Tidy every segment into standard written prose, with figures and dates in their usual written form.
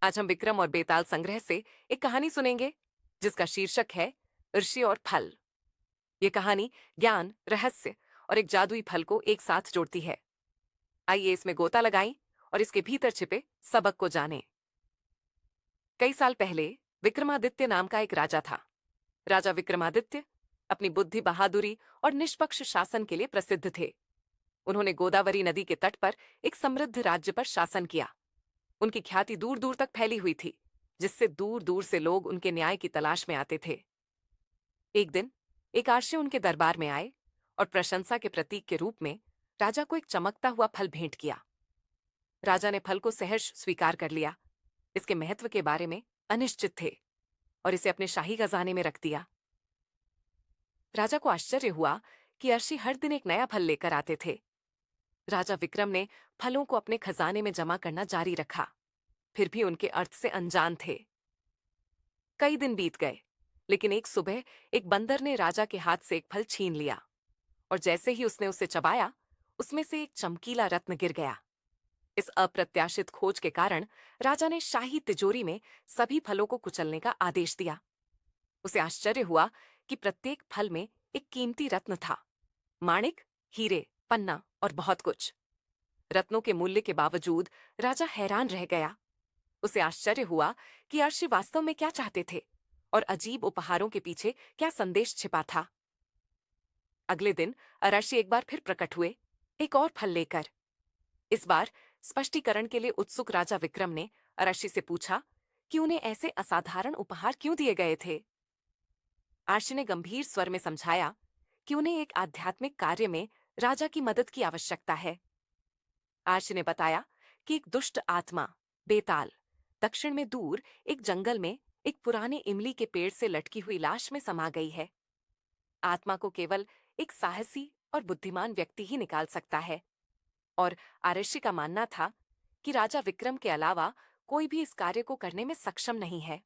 आज हम विक्रम और बेताल संग्रह से एक कहानी सुनेंगे जिसका शीर्षक है ऋषि और फल। ये कहानी ज्ञान, रहस्य और एक जादुई फल को एक साथ जोड़ती है। आइए इसमें गोता लगाएं और इसके भीतर छिपे सबक को जानें। कई साल पहले विक्रमादित्य नाम का एक राजा था। राजा विक्रमादित्य अपनी बुद्धि, बहादुरी और निष्पक्ष शासन के लिए प्रसिद्ध थे। उन्होंने गोदावरी नदी के तट पर एक समृद्ध राज्य पर शासन किया। उनकी ख्याति दूर दूर तक फैली हुई थी, जिससे दूर दूर से लोग उनके न्याय की तलाश में आते थे। एक दिन एक आर्षी उनके दरबार में आए और प्रशंसा के प्रतीक के रूप में राजा को एक चमकता हुआ फल भेंट किया। राजा ने फल को सहर्ष स्वीकार कर लिया। इसके महत्व के बारे में अनिश्चित थे और इसे अपने शाही खजाने में रख दिया। राजा को आश्चर्य हुआ कि अर्शी हर दिन एक नया फल लेकर आते थे। राजा विक्रम ने फलों को अपने खजाने में जमा करना जारी रखा, फिर भी उनके अर्थ से अनजान थे। कई दिन बीत गए, लेकिन एक सुबह एक बंदर ने राजा के हाथ से एक फल छीन लिया और जैसे ही उसने उसे चबाया, उसमें से एक चमकीला रत्न गिर गया। इस अप्रत्याशित खोज के कारण राजा ने शाही तिजोरी में सभी फलों को कुचलने का आदेश दिया। उसे आश्चर्य हुआ कि प्रत्येक फल में एक कीमती रत्न था, माणिक, हीरे, पन्ना और बहुत कुछ। रत्नों के मूल्य के बावजूद राजा हैरान रह गया। उसे आश्चर्य हुआ कि अर्शी वास्तव में क्या चाहते थे और अजीब उपहारों के पीछे क्या संदेश छिपा था। अगले दिन अरशी एक बार फिर प्रकट हुए, एक और फल लेकर। इस बार स्पष्टीकरण के लिए उत्सुक राजा विक्रम ने अरशी से पूछा कि उन्हें ऐसे असाधारण उपहार क्यों दिए गए थे। अर्शी ने गंभीर स्वर में समझाया कि उन्हें एक आध्यात्मिक कार्य में राजा की मदद की आवश्यकता है। अर्शी ने बताया कि एक दुष्ट आत्मा, बेताल, दक्षिण में दूर एक जंगल में एक पुराने इमली के पेड़ से लटकी हुई लाश में समा गई है। आत्मा को केवल एक साहसी और बुद्धिमान व्यक्ति ही निकाल सकता है, और आरष्य का मानना था कि राजा विक्रम के अलावा कोई भी इस कार्य को करने में सक्षम नहीं है।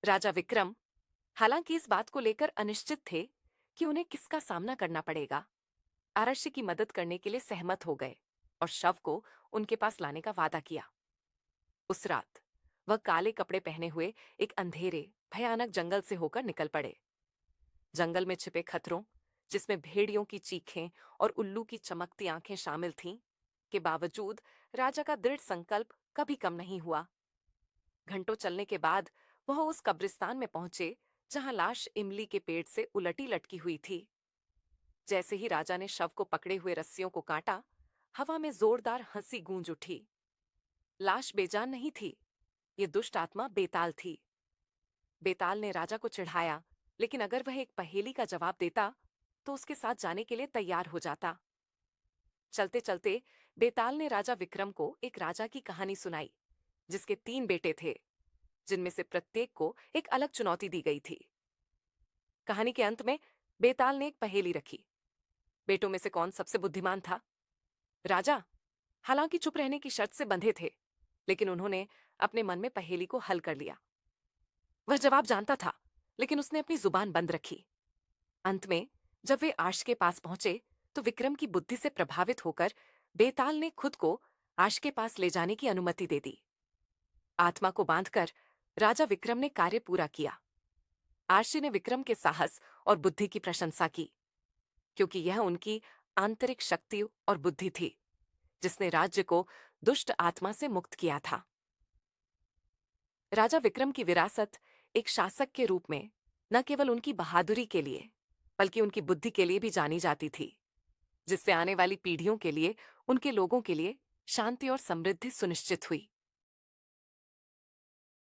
राजा विक्रम हालांकि इस बात को लेकर अनिश्चित थे कि उन्हें किसका सामना करना पड़ेगा, आरष्य की मदद करने के लिए सहमत हो गए और शव को उनके पास लाने का वादा किया। उस रात वह काले कपड़े पहने हुए एक अंधेरे, भयानक जंगल से होकर निकल पड़े। जंगल में छिपे खतरों, जिसमें भेड़ियों की चीखें और उल्लू की चमकती आंखें शामिल थीं, के बावजूद राजा का दृढ़ संकल्प कभी कम नहीं हुआ। घंटों चलने के बाद वह उस कब्रिस्तान में पहुंचे जहां लाश इमली के पेड़ से उलटी लटकी हुई थी। जैसे ही राजा ने शव को पकड़े हुए रस्सियों को काटा, हवा में जोरदार हंसी गूंज उठी। लाश बेजान नहीं थी, ये दुष्ट आत्मा बेताल थी। बेताल ने राजा को चिढ़ाया, लेकिन अगर वह एक पहेली का जवाब देता तो उसके साथ जाने के लिए तैयार हो जाता। चलते चलते बेताल ने राजा विक्रम को एक राजा की कहानी सुनाई, जिसके 3 बेटे थे, जिनमें से प्रत्येक को एक अलग चुनौती दी गई थी। कहानी के अंत में बेताल ने एक पहेली रखी, बेटों में से कौन सबसे बुद्धिमान था। राजा हालांकि चुप रहने की शर्त से बंधे थे, लेकिन उन्होंने अपने मन में पहेली को हल कर लिया। वह जवाब जानता था, लेकिन उसने अपनी जुबान बंद रखी। अंत में जब वे आर्ष के पास पहुंचे तो विक्रम की बुद्धि से प्रभावित होकर बेताल ने खुद को आर्ष के पास ले जाने की अनुमति दे दी। आत्मा को बांधकर राजा विक्रम ने कार्य पूरा किया। आर्षी ने विक्रम के साहस और बुद्धि की प्रशंसा की, क्योंकि यह उनकी आंतरिक शक्ति और बुद्धि थी जिसने राज्य को दुष्ट आत्मा से मुक्त किया था। राजा विक्रम की विरासत एक शासक के रूप में न केवल उनकी बहादुरी के लिए, बल्कि उनकी बुद्धि के लिए भी जानी जाती थी, जिससे आने वाली पीढ़ियों के लिए, उनके लोगों के लिए शांति और समृद्धि सुनिश्चित हुई।